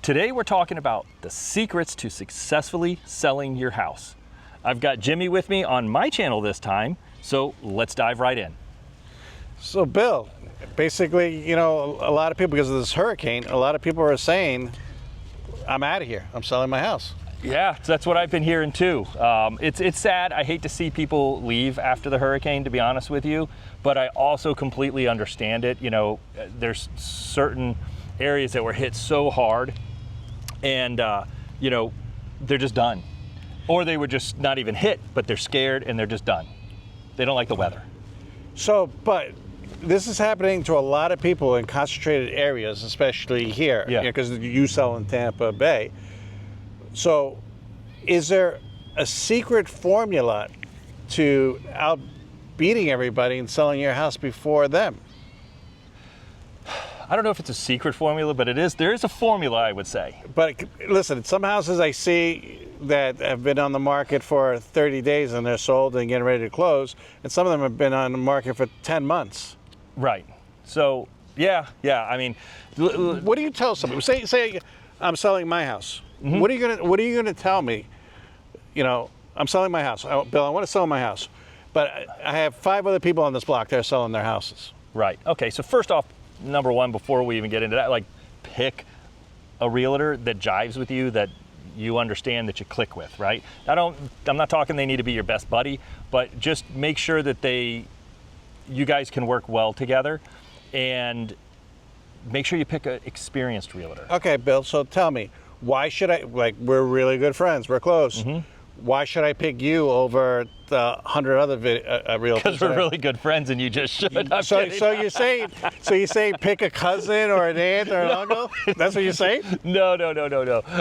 Today we're talking about the secrets to successfully selling your house. I've got Jimmy with me on my channel this time, so let's dive right in. So Bill, basically, you know, a lot of people, because of this hurricane, a lot of people are saying, I'm out of here, I'm selling my house. Yeah, that's what I've been hearing too. It's sad. I hate to see people leave after the hurricane, to be honest with you, but I also completely understand it. You know, there's certain areas that were hit so hard and, you know, they're just done. Or they were just not even hit, but they're scared and they're just done. They don't like the weather. So, but this is happening to a lot of people in concentrated areas, especially here, because you sell in Tampa Bay. So is there a secret formula to out beating everybody and selling your house before them? I don't know if it's a secret formula, but there is a formula, I would say. But listen, some houses I see that have been on the market for 30 days and they're sold and getting ready to close, and some of them have been on the market for 10 months. Right. So, yeah, I mean, what do you tell somebody? Say I'm selling my house. Mm-hmm. What are you gonna tell me? You know, I'm selling my house. Bill, I want to sell my house, but I have 5 other people on this block that are selling their houses. Right. Okay. So first off, number one, before we even get into that, like, pick a realtor that jives with you, that you understand, that you click with, right? I'm not talking they need to be your best buddy, but just make sure that you guys can work well together, and make sure you pick an experienced realtor. Okay, Bill, so tell me, why should I, like, we're really good friends, we're close. Mm-hmm. Why should I pick you over the 100 other realtors? Because we're really good friends, and you just should. So you're saying pick a cousin or an aunt or an uncle? That's what you're saying? No.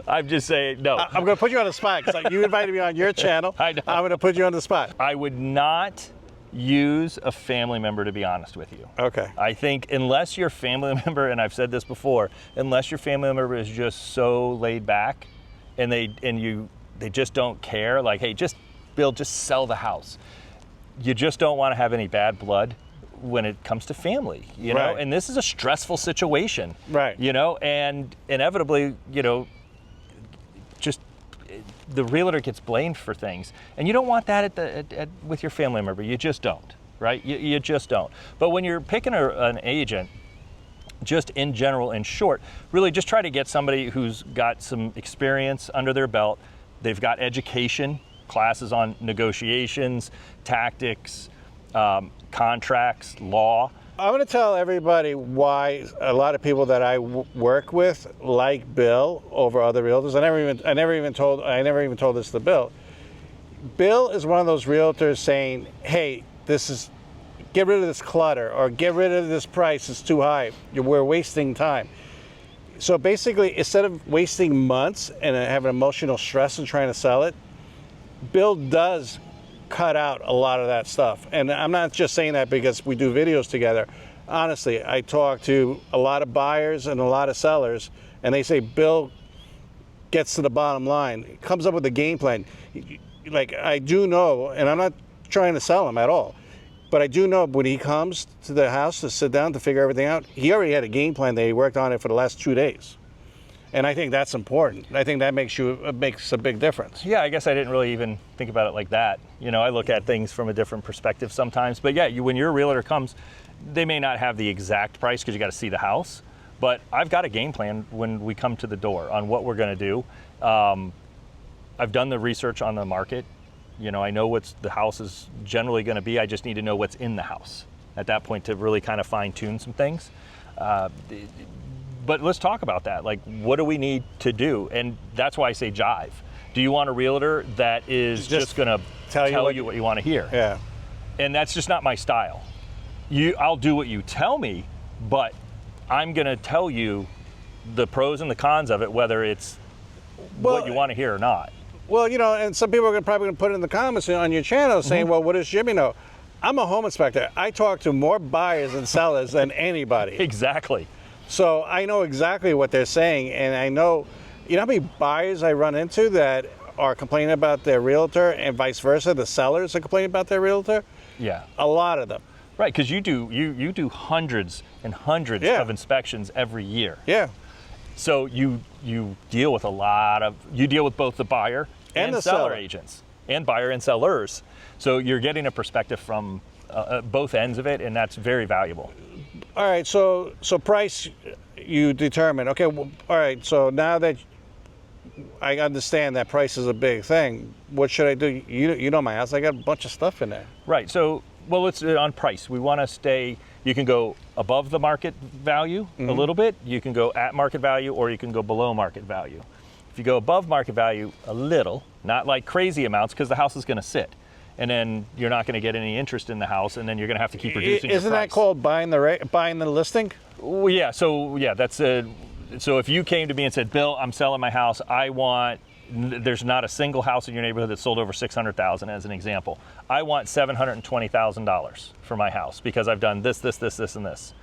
I'm just saying no. I'm going to put you on the spot because you invited me on your channel. I know. I'm going to put you on the spot. I would not use a family member, to be honest with you. Okay. I think unless your family member, and I've said this before, unless your family member is just so laid back, and they just don't care, like, hey, Bill, just sell the house. You just don't want to have any bad blood when it comes to family, you know? Right. And this is a stressful situation. Right. You know, and inevitably, you know, just the realtor gets blamed for things. And you don't want that with your family member. You just don't, right? You just don't. But when you're picking an agent, just in general, in short, really just try to get somebody who's got some experience under their belt. They've got education, classes on negotiations, tactics, contracts, law. I'm going to tell everybody why a lot of people that I work with like Bill over other realtors. I never even told this to Bill. Bill is one of those realtors saying, "Hey, get rid of this clutter, or get rid of this price, it's too high. We're wasting time." So basically, instead of wasting months and having emotional stress and trying to sell it, Bill does cut out a lot of that stuff. And I'm not just saying that because we do videos together. Honestly, I talk to a lot of buyers and a lot of sellers, and they say Bill gets to the bottom line, comes up with a game plan. Like, I do know, and I'm not trying to sell him at all, but I do know when he comes to the house to sit down to figure everything out, he already had a game plan that he worked on it for the last 2 days. And I think that's important. I think that makes a big difference. Yeah, I guess I didn't really even think about it like that. You know, I look at things from a different perspective sometimes. But yeah, when your realtor comes, they may not have the exact price because you got to see the house. But I've got a game plan when we come to the door on what we're going to do. I've done the research on the market. You know, I know what the house is generally going to be. I just need to know what's in the house at that point to really kind of fine tune some things. But let's talk about that. Like, what do we need to do? And that's why I say jive. Do you want a realtor that is just going to tell you what you want to hear? Yeah. And that's just not my style. I'll do what you tell me, but I'm going to tell you the pros and the cons of it, whether it's what you want to hear or not. Well, you know, and some people are probably going to put it in the comments on your channel saying, well, what does Jimmy know? I'm a home inspector. I talk to more buyers and sellers than anybody. Exactly. So I know exactly what they're saying, and I know, you know how many buyers I run into that are complaining about their realtor, and vice versa, the sellers are complaining about their realtor? Yeah. A lot of them. Right, because you do hundreds and hundreds of inspections every year. Yeah. So you deal with you deal with both the buyer and the seller seller. agents, and buyer and sellers. So you're getting a perspective from both ends of it, and that's very valuable. All right, so price you determine. Okay, well, all right. So now that I understand that price is a big thing, what should I do? You know my house. I got a bunch of stuff in there. Right. So, well, it's on price. We want to stay. You can go above the market value a little bit. You can go at market value, or you can go below market value. If you go above market value a little, not like crazy amounts, because the house is going to sit, and then you're not going to get any interest in the house, and then you're going to have to keep reducing your price. Isn't that called buying the listing? Well, yeah. So yeah, that's a. So if you came to me and said, Bill, I'm selling my house. There's not a single house in your neighborhood that sold over $600,000, as an example. I want $720,000 for my house because I've done this, and this.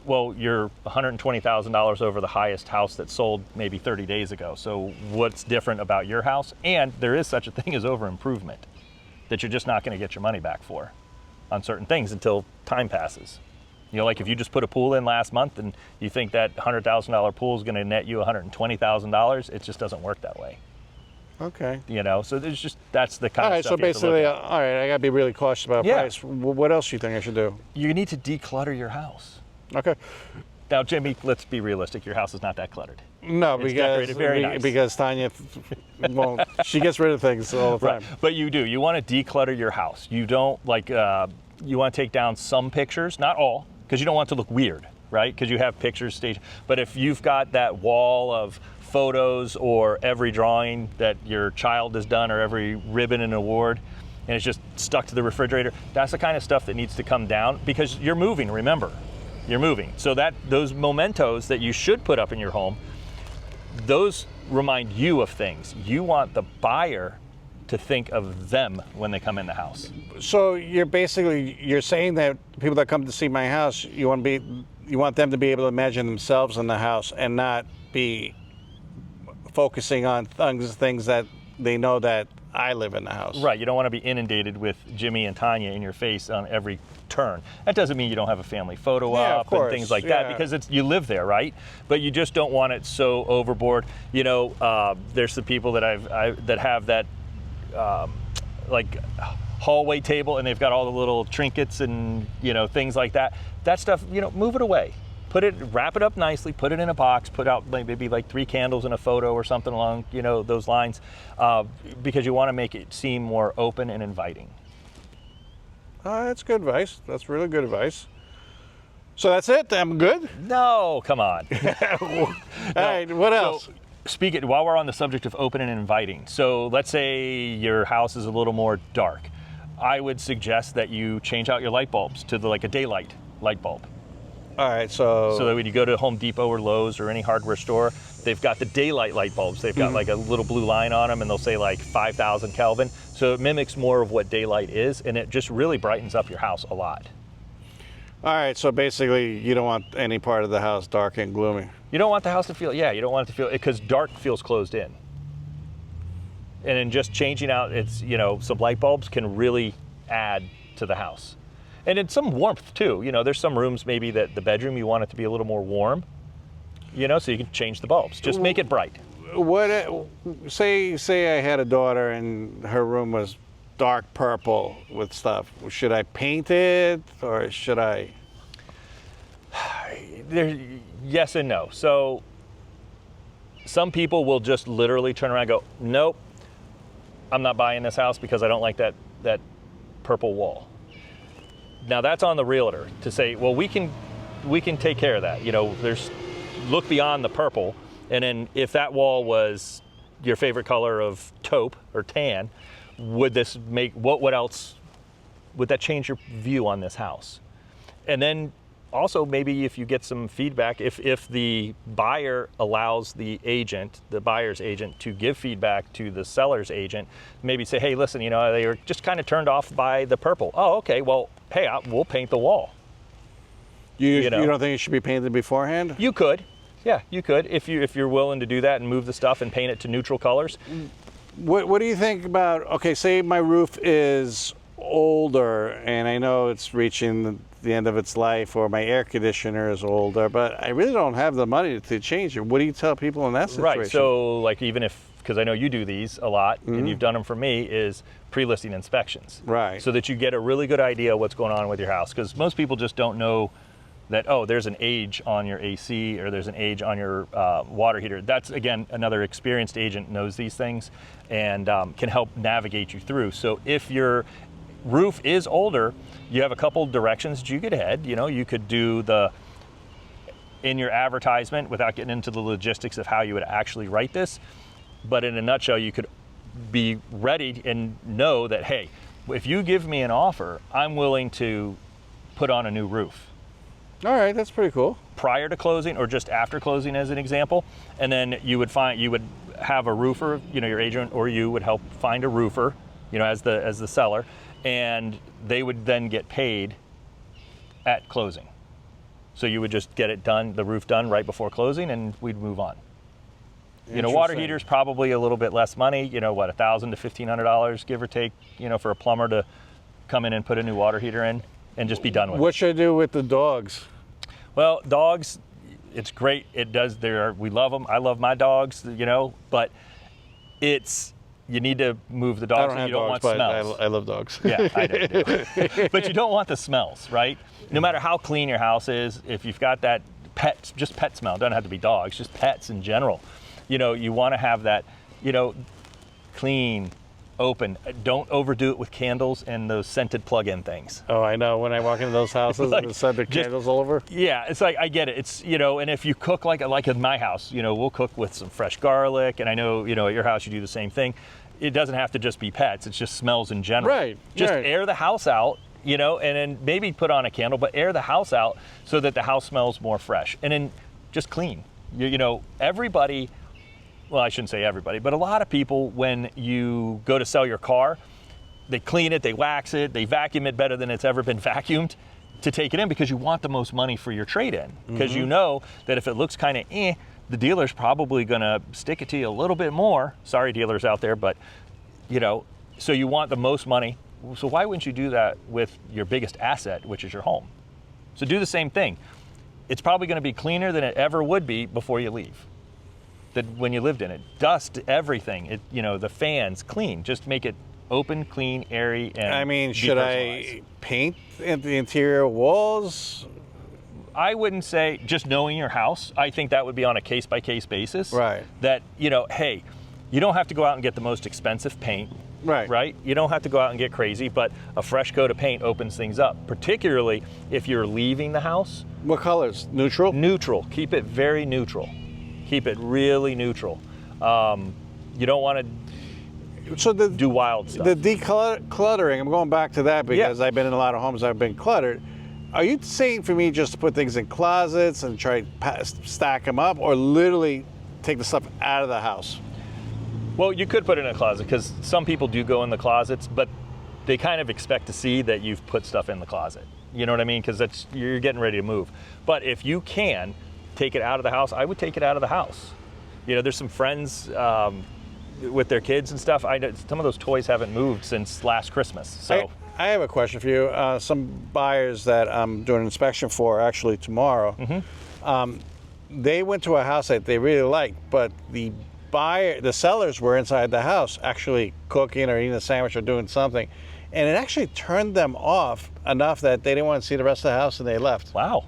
Well, you're $120,000 over the highest house that sold maybe 30 days ago. So what's different about your house? And there is such a thing as over improvement that you're just not going to get your money back for on certain things until time passes. You know, like if you just put a pool in last month and you think that $100,000 pool is going to net you $120,000, it just doesn't work that way. Okay. You know, so that's the kind All of right, stuff so you have to look basically, at. all right, I got to be really cautious about Yeah. price. What else do you think I should do? You need to declutter your house. Okay. Now, Jimmy, let's be realistic. Your house is not that cluttered. No, It's decorated very nice. because Tanya won't. She gets rid of things all the time. Right. But you do. You want to declutter your house. You don't you want to take down some pictures, not all, because you don't want it to look weird, right? Because you have pictures staged. But if you've got that wall of photos or every drawing that your child has done or every ribbon and award, and it's just stuck to the refrigerator, that's the kind of stuff that needs to come down because you're moving, remember. You're moving. So those mementos that you should put up in your home, those remind you of things. You want the buyer to think of them when they come in the house. So you're saying that people that come to see my house, you want them to be able to imagine themselves in the house and not be focusing on things that they know that I live in the house. Right. You don't want to be inundated with Jimmy and Tanya in your face on every turn. That doesn't mean you don't have a family photo up and things like that because you live there, right? But you just don't want it so overboard. You know, there's some people that that have that like hallway table and they've got all the little trinkets and things like that. That stuff, move it away. Wrap it up nicely, put it in a box, put out maybe like 3 candles in a photo or something along, those lines, because you want to make it seem more open and inviting. That's good advice. That's really good advice. So that's it? I'm good? No, come on. All right, what else? So, while we're on the subject of open and inviting, so let's say your house is a little more dark. I would suggest that you change out your light bulbs to like a daylight light bulb. All right, so that when you go to Home Depot or Lowe's or any hardware store, they've got the daylight light bulbs. They've got like a little blue line on them, and they'll say like 5,000 Kelvin. So it mimics more of what daylight is, and it just really brightens up your house a lot. All right, so basically you don't want any part of the house dark and gloomy. You don't want the house to feel, you don't want it to feel, because dark feels closed in. And in just changing out some light bulbs can really add to the house. And it's some warmth too. There's some rooms maybe that the bedroom you want it to be a little more warm. So you can change the bulbs. Just make it bright. Say I had a daughter and her room was dark purple with stuff. Should I paint it or should I? Yes and no. So some people will just literally turn around and go, nope, I'm not buying this house because I don't like that purple wall. Now that's on the realtor to say, well, we can take care of that. Look beyond the purple, and then if that wall was your favorite color of taupe or tan, what else would that change your view on this house? And then also maybe if you get some feedback, if the buyer allows the buyer's agent to give feedback to the seller's agent, maybe say, hey, listen, they were just kind of turned off by the purple. Oh, okay, well, hey, we'll paint the wall. You don't think it should be painted beforehand? You could. Yeah, you could if you're willing to do that and move the stuff and paint it to neutral colors. What do you think about, okay, say my roof is older and I know it's reaching the end of its life, or my air conditioner is older, but I really don't have the money to change it. What do you tell people in that situation? Right. So, like, even if, because I know you do these a lot, and you've done them for me, is pre-listing inspections. Right. So that you get a really good idea what's going on with your house. Because most people just don't know that, oh, there's an age on your AC or there's an age on your water heater. That's, again, another experienced agent knows these things and can help navigate you through. So if your roof is older, you have a couple directions that you could head. You know, you could do in your advertisement, without getting into the logistics of how you would actually write this, but in a nutshell, you could be ready and know that, hey, if you give me an offer, I'm willing to put on a new roof. All right, that's pretty cool. Prior to closing or just after closing, as an example. And then you would have a roofer, you know, your agent or you would help find a roofer, you know, as the seller, and they would then get paid at closing. So you would just get it done, the roof done right before closing, and we'd move on. You know, water heaters probably a little bit less money, you know, what, $1,000 to $1,500, give or take, you know, for a plumber to come in and put a new water heater in and just be done with it. What should I do with the dogs? Well, dogs, it's great. It does, we love them. I love my dogs, you know, but you need to move the dogs and you don't want smells. I love dogs. Yeah, I do too. But you don't want the smells, right? No matter how clean your house is, if you've got that just pet smell, it doesn't have to be dogs, just pets in general. You know, you want to have that, you know, clean, open. Don't overdo it with candles and those scented plug-in things. Oh, I know. When I walk into those houses Like, and the scented candles all over. Yeah, it's like, I get it. It's, you know, and if you cook like in my house, you know, we'll cook with some fresh garlic, and I know, you know, at your house you do the same thing. It doesn't have to just be pets. It's just smells in general. Right. Just right. air the house out, you know, and then maybe put on a candle, but air the house out so that the house smells more fresh. And then just clean. You know, everybody, well, I shouldn't say everybody, but a lot of people, when you go to sell your car, they clean it, they wax it, they vacuum it better than it's ever been vacuumed to take it in, because you want the most money for your trade-in. Because you know that if it looks kind of the dealer's probably going to stick it to you a little bit more. Sorry, dealers out there, but, you know, so you want the most money. So why wouldn't you do that with your biggest asset, which is your home? So do the same thing. It's probably going to be cleaner than it ever would be before you leave. That when you lived in it, dust, everything, you know, the fans, clean. Just make it open, clean, airy, and I mean, should I paint the interior walls? I wouldn't say, just knowing your house, I think that would be on a case-by-case basis. Right. That, you know, hey, you don't have to go out and get the most expensive paint. Right. Right? You don't have to go out and get crazy, but a fresh coat of paint opens things up, particularly if you're leaving the house. What colors? Neutral? Neutral. Keep it very neutral. Keep it really neutral. You don't want to do wild stuff. The decluttering, I'm going back to that because I've been in a lot of homes that have been cluttered. Are you saying for me just to put things in closets and try to stack them up, or literally take the stuff out of the house? Well, you could put it in a closet, because some people do go in the closets, but they kind of expect to see that you've put stuff in the closet. You know what I mean? Because you're getting ready to move. But if you can take it out of the house, I would take it out of the house. You know, there's some friends with their kids and stuff. I know some of those toys haven't moved since last Christmas. So I have a question for you. Some buyers that I'm doing an inspection for, actually tomorrow, they went to a house that they really liked, but the sellers were inside the house actually cooking or eating a sandwich or doing something, and it actually turned them off enough that they didn't want to see the rest of the house and they left. Wow.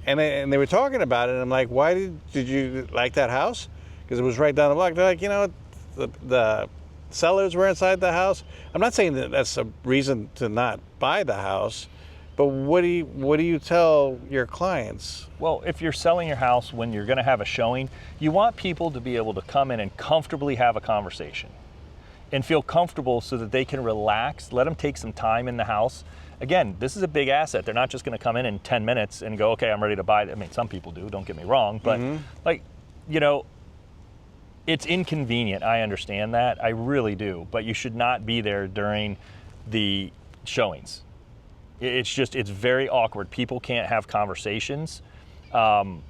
And they were talking about it, and I'm like, why did you like that house? Because it was right down the block. They're like, you know, the sellers were inside the house. I'm not saying that that's a reason to not buy the house, but what do you tell your clients? Well, if you're selling your house when you're going to have a showing, you want people to be able to come in and comfortably have a conversation and feel comfortable so that they can relax, let them take some time in the house. Again, this is a big asset. They're not just going to come in 10 minutes and go, okay, I'm ready to buy it. I mean, some people do, don't get me wrong, but like, you know, it's inconvenient. I understand that. I really do. But you should not be there during the showings. It's very awkward. People can't have conversations. You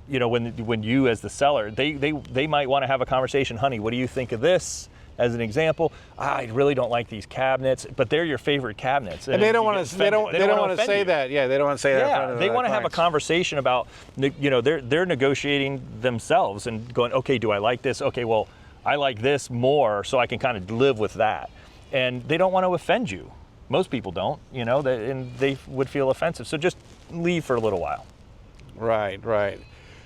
know, when you as the seller, they might want to have a conversation. Honey, what do you think of this? as an example, I really don't like these cabinets, but they're your favorite cabinets. And they don't want to. They don't want to say that. Yeah, they don't want to say that. In front of they want to have a clients. conversation about, they're negotiating themselves and going, okay, do I like this? Okay, well, I like this more, so I can kind of live with that. And they don't want to offend you. Most people don't, and they would feel offensive. So just leave for a little while. Right, right.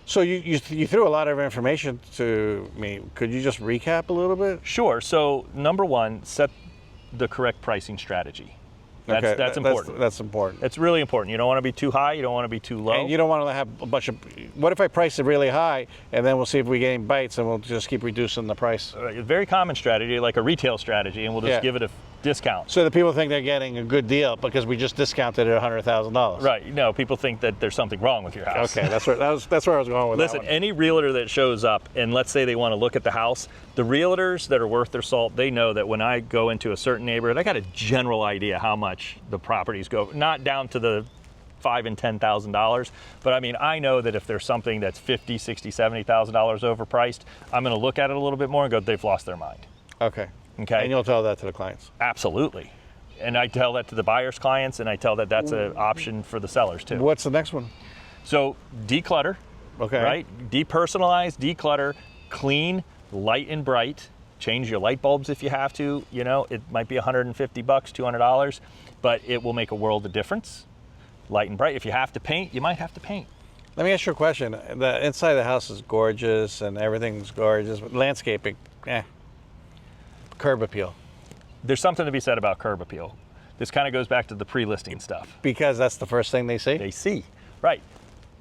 So you threw a lot of information to me. Could you just recap a little bit? Sure. So number one, set the correct pricing strategy. That's important. That's important. It's really important. You don't want to be too high. You don't want to be too low. And you don't want to have a bunch of. What if I price it really high, and then we'll see if we get any bites, and we'll just keep reducing the price? A very common strategy, like a retail strategy, and we'll just give it a discount. So the people think they're getting a good deal because we just discounted it $100,000. Right. No, people think that there's something wrong with your house. Okay, that's where I was going with that Listen, one. any realtor that shows up, and let's say they want to look at the house, the realtors that are worth their salt, they know that when I go into a certain neighborhood, I got a general idea how much the properties go, not down to the $5,000 and $10,000, but I mean, I know that if there's something that's $50,000, $60,000, $70,000 overpriced, I'm going to look at it a little bit more and go, they've lost their mind. Okay. Okay. And you'll tell that to the clients. Absolutely. And I tell that to the buyer's clients, and I tell that that's an option for the sellers too. What's the next one? So declutter, Okay. right? Depersonalize, declutter, clean, light and bright. Change your light bulbs if you have to. It might be $150, $200, but it will make a world of difference. Light and bright. If you have to paint, you might have to paint. Let me ask you a question. The inside of the house is gorgeous and everything's gorgeous, but landscaping, curb appeal. There's something to be said about curb appeal. This kind of goes back to the pre-listing stuff. Because that's the first thing they see? They see, right.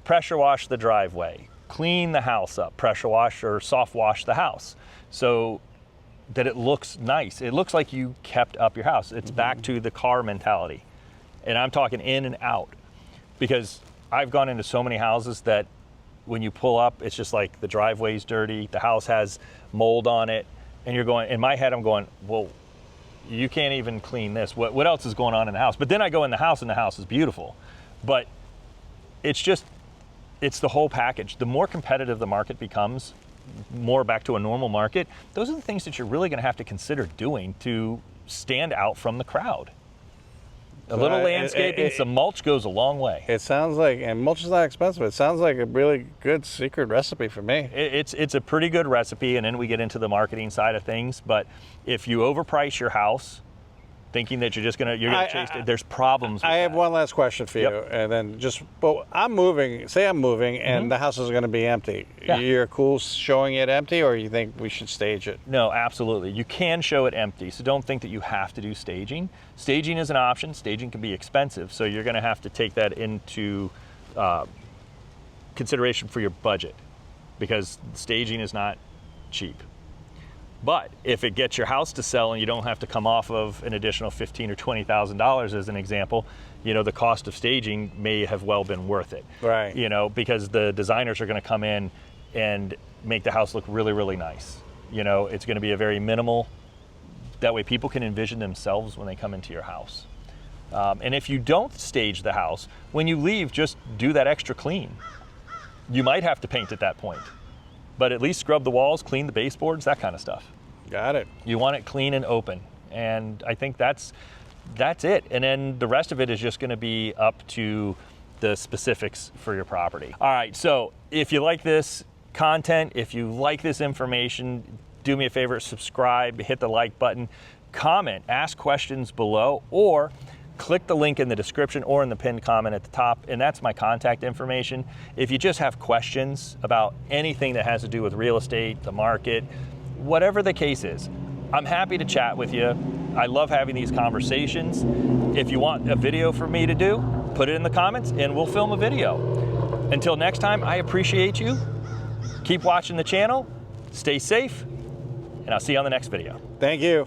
Pressure wash the driveway, clean the house up, pressure wash or soft wash the house so that it looks nice. It looks like you kept up your house. It's back to the car mentality. And I'm talking in and out, because I've gone into so many houses that when you pull up, it's just like the driveway's dirty, the house has mold on it, and you're going, in my head, I'm going, well, you can't even clean this. What else is going on in the house? But then I go in the house and the house is beautiful. But it's the whole package. The more competitive the market becomes, more back to a normal market, those are the things that you're really going to have to consider doing to stand out from the crowd. A little landscaping, some mulch goes a long way. It sounds like, and mulch is not expensive, it sounds like a really good secret recipe for me. It's a pretty good recipe, and then we get into the marketing side of things. But if you overprice your house, thinking that you're going to chase it, there's problems with I have that. one last question for you, and then I'm moving, say I'm moving, and the house is going to be empty. Yeah. You're cool showing it empty, or you think we should stage it? No, absolutely. You can show it empty, so don't think that you have to do staging. Staging is an option. Staging can be expensive, so you're going to have to take that into consideration for your budget, because staging is not cheap. But if it gets your house to sell and you don't have to come off of an additional $15,000 or $20,000 as an example, the cost of staging may have well been worth it. Right. Because the designers are going to come in and make the house look really, really nice. It's going to be a very minimal. That way people can envision themselves when they come into your house. And if you don't stage the house, when you leave, just do that extra clean. You might have to paint at that point, but at least scrub the walls, clean the baseboards, that kind of stuff. Got it. You want it clean and open. And I think that's it. And then the rest of it is just going to be up to the specifics for your property. All right, so if you like this content, if you like this information, do me a favor, subscribe, hit the like button, comment, ask questions below, or click the link in the description or in the pinned comment at the top, and that's my contact information. If you just have questions about anything that has to do with real estate, the market, whatever the case is, I'm happy to chat with you. I love having these conversations. If you want a video for me to do, put it in the comments and we'll film a video. Until next time, I appreciate you. Keep watching the channel, stay safe, and I'll see you on the next video. Thank you.